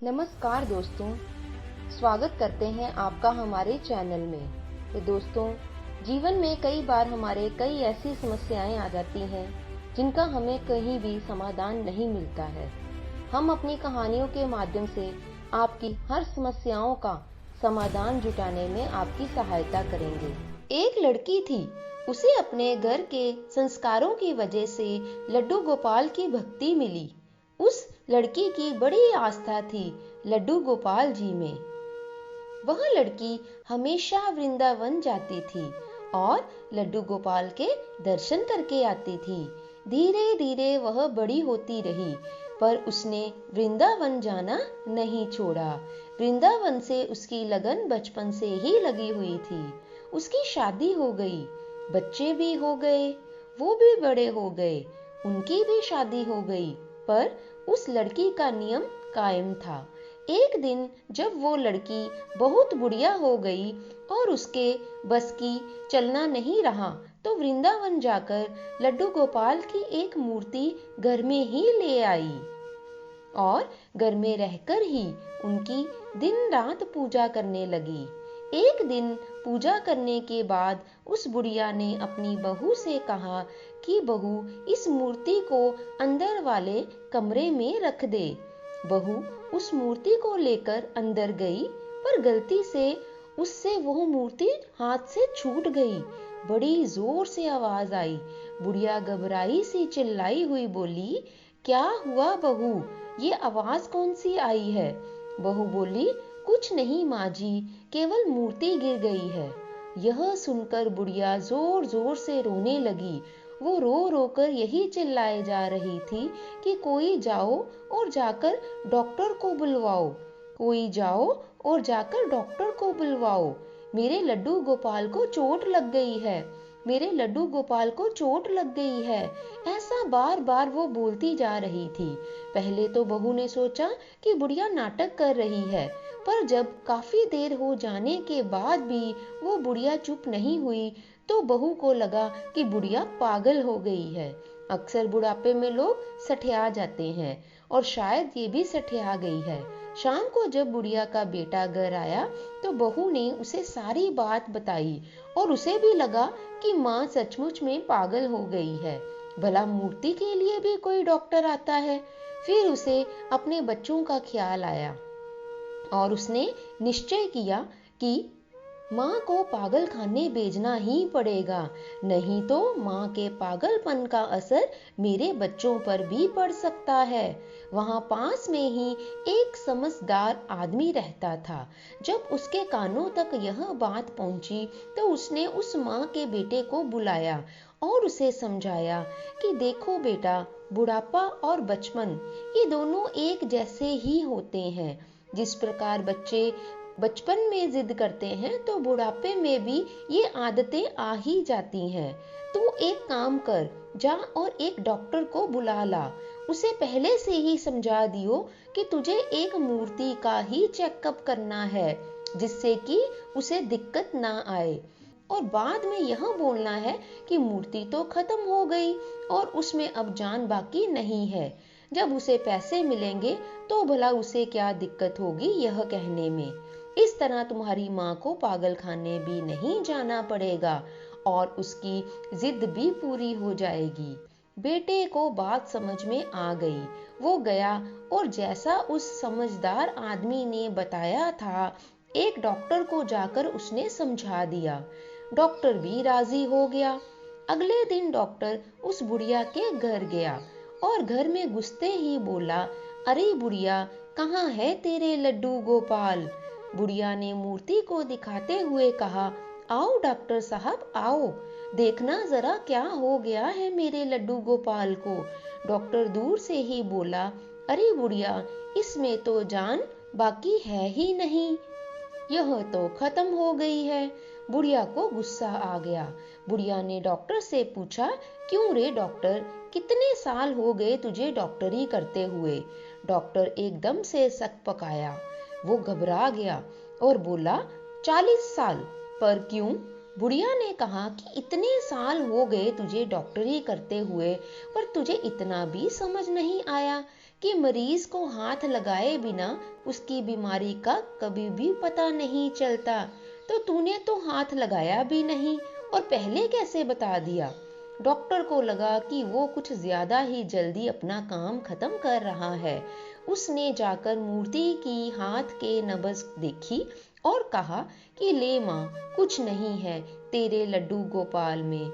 नमस्कार दोस्तों, स्वागत करते हैं आपका हमारे चैनल में। तो दोस्तों, जीवन में कई बार हमारे कई ऐसी समस्याएं आ जाती हैं जिनका हमें कहीं भी समाधान नहीं मिलता है। हम अपनी कहानियों के माध्यम से आपकी हर समस्याओं का समाधान जुटाने में आपकी सहायता करेंगे। एक लड़की थी, उसे अपने घर के संस्कारों की वजह से लड्डू गोपाल की भक्ति मिली। उस लड़की की बड़ी आस्था थी लड्डू गोपाल जी में। वह लड़की हमेशा वृंदावन जाती थी और लड्डू गोपाल के दर्शन करके आती थी। धीरे धीरे वह बड़ी होती रही, पर उसने वृंदावन जाना नहीं छोड़ा। वृंदावन से उसकी लगन बचपन से ही लगी हुई थी। उसकी शादी हो गई, बच्चे भी हो गए, वो भी बड़े हो गए, उनकी भी शादी हो गई, पर उस लड़की का नियम कायम था। एक दिन जब वो लड़की बहुत बुढ़िया हो गई और उसके बस की चलना नहीं रहा, तो वृंदावन जाकर लड्डू गोपाल की एक मूर्ति घर में ही ले आई और घर में रहकर ही उनकी दिन रात पूजा करने लगी। एक दिन पूजा करने के बाद उस बुढ़िया ने अपनी बहू से कहा कि बहू, इस मूर्ति को अंदर वाले कमरे में रख दे। बहू उस मूर्ति को लेकर अंदर गई, पर गलती से उससे वह मूर्ति हाथ से छूट गई। बड़ी जोर से आवाज आई। बुढ़िया घबराई सी चिल्लाई हुई बोली, क्या हुआ बहू, ये आवाज कौन सी आई है? बहू बोली, कुछ नहीं माँ जी, केवल मूर्ति गिर गई है। यह सुनकर बुढ़िया जोर जोर से रोने लगी। वो रो रो कर यही चिल्लाए जा रही थी कि कोई जाओ और जाकर डॉक्टर को बुलवाओ, कोई जाओ और जाकर डॉक्टर को बुलवाओ। मेरे लड्डू गोपाल को चोट लग गई है, मेरे लड्डू गोपाल को चोट लग गई है। ऐसा बार बार वो बोलती जा रही थी। पहले तो बहू ने सोचा कि बुढ़िया नाटक कर रही है, पर जब काफी देर हो जाने के बाद भी वो बुढ़िया चुप नहीं हुई, तो बहू को लगा कि बुढ़िया पागल हो गई है। अक्सर बुढ़ापे में लोग सठिया जाते हैं और शायद ये भी सठिया गई है। शाम को जब बुढ़िया का बेटा घर आया तो बहू ने उसे सारी बात बताई और उसे भी लगा कि माँ सचमुच में पागल हो गई है। भला मूर्ति के लिए भी कोई डॉक्टर आता है? फिर उसे अपने बच्चों का ख्याल आया और उसने निश्चय किया कि माँ को पागल खाने भेजना ही पड़ेगा, नहीं तो माँ के पागलपन का असर मेरे बच्चों पर भी पड़ सकता है। वहां पास में ही एक समझदार आदमी रहता था। जब उसके कानों तक यह बात पहुंची तो उसने उस माँ के बेटे को बुलाया और उसे समझाया कि देखो बेटा, बुढ़ापा और बचपन ये दोनों एक जैसे ही होते हैं। जिस प्रकार बच्चे बचपन में जिद करते हैं तो बुढ़ापे में भी ये आदतें आ ही जाती हैं। तू एक काम कर, जा और एक डॉक्टर को बुला ला। उसे पहले से ही समझा दियो कि तुझे एक मूर्ति का ही चेकअप करना है, जिससे कि उसे दिक्कत ना आए। और बाद में यह बोलना है कि मूर्ति तो खत्म हो गई और उसमें अब जान बाकी नहीं है। जब उसे पैसे मिलेंगे तो भला उसे क्या दिक्कत होगी यह कहने में। इस तरह तुम्हारी माँ को पागल खाने भी नहीं जाना पड़ेगा और उसकी जिद भी पूरी हो जाएगी। बेटे को बात समझ में आ गई। वो गया और जैसा उस समझदार आदमी ने बताया था, एक डॉक्टर को जाकर उसने समझा दिया। डॉक्टर भी राजी हो गया। अगले दिन डॉक्टर उस बुढ़िया के घर गया और घर में घुसते ही बोला, अरे बुढ़िया, कहाँ है तेरे लड्डू गोपाल? बुढ़िया ने मूर्ति को दिखाते हुए कहा, आओ डॉक्टर साहब आओ, देखना जरा क्या हो गया है मेरे लड्डू गोपाल को। डॉक्टर दूर से ही बोला, अरे बुढ़िया, इसमें तो जान बाकी है ही नहीं, यह तो खत्म हो गई है। बुढ़िया को गुस्सा आ गया। बुढ़िया ने डॉक्टर से पूछा, क्यों रे डॉक्टर, कितने साल हो गए तुझे डॉक्टरी करते हुए? डॉक्टर एकदम से सक पकाया। वो घबरा गया और बोला, 40 साल। पर क्यों? बुढ़िया ने कहा कि इतने साल हो गए तुझे डॉक्टरी करते हुए, पर तुझे इतना भी समझ नहीं आया कि मरीज को हाथ लगाए बिना उसकी बीमारी का कभी भी पता नहीं चलता। तो तूने तो हाथ लगाया भी नहीं और पहले कैसे बता दिया? डॉक्टर को लगा कि वो कुछ ज्यादा ही जल्दी अपना काम खत्म कर रहा है। उसने जाकर मूर्ति की हाथ के नब्ज देखी और कहा कि ले माँ, कुछ नहीं है तेरे लड्डू गोपाल में।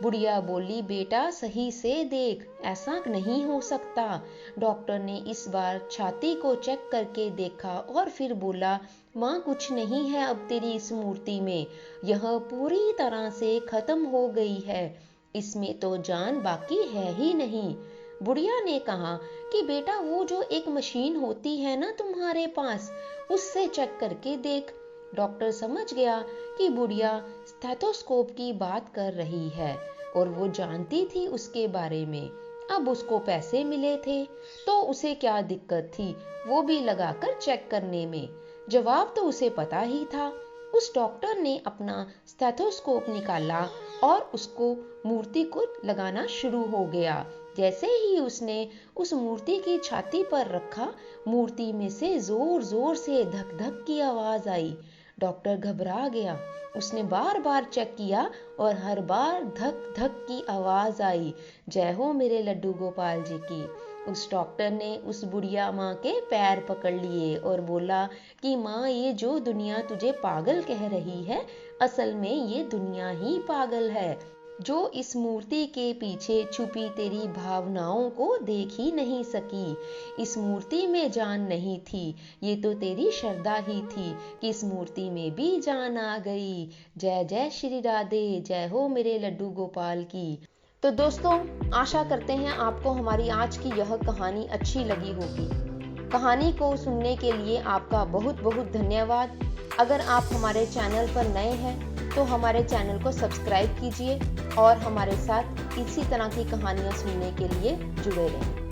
बुढ़िया बोली, बेटा सही से देख, ऐसा नहीं हो सकता। डॉक्टर ने इस बार छाती को चेक करके देखा और फिर बोला, माँ कुछ नहीं है अब तेरी इस मूर्ति में, यह पूरी तरह से खत्म हो गई है, इसमें तो जान बाकी है ही नहीं। बुढ़िया ने कहा कि बेटा वो जो एक मशीन होती है ना तुम्हारे पास, उससे चेक करके देख। डॉक्टर समझ गया कि बुढ़िया स्टेथोस्कोप की बात कर रही है और वो जानती थी उसके बारे में। अब उसको पैसे मिले थे तो उसे क्या दिक्कत थी वो भी लगाकर चेक करने में। जवाब तो उसे पता ही था। उस डॉक्टर ने अपना स्टेथोस्कोप निकाला और उसको मूर्ति को लगाना शुरू हो गया। जैसे ही उसने उस मूर्ति की छाती पर रखा, मूर्ति में से जोर जोर से धक धक की आवाज आई। डॉक्टर घबरा गया। उसने बार बार चेक किया और हर बार धक धक की आवाज आई। जय हो मेरे लड्डू गोपाल जी की। उस डॉक्टर ने उस बुढ़िया माँ के पैर पकड़ लिए और बोला कि माँ, ये जो दुनिया तुझे पागल कह रही है, असल में ये दुनिया ही पागल है, जो इस मूर्ति के पीछे छुपी तेरी भावनाओं को देख ही नहीं सकी। इस मूर्ति में जान नहीं थी, ये तो तेरी श्रद्धा ही थी कि इस मूर्ति में भी जान आ गई। जय जय श्री राधे, जय हो मेरे लड्डू गोपाल की। तो दोस्तों, आशा करते हैं आपको हमारी आज की यह कहानी अच्छी लगी होगी। कहानी को सुनने के लिए आपका बहुत बहुत धन्यवाद। अगर आप हमारे चैनल पर नए हैं तो हमारे चैनल को सब्सक्राइब कीजिए और हमारे साथ इसी तरह की कहानियाँ सुनने के लिए जुड़े रहें।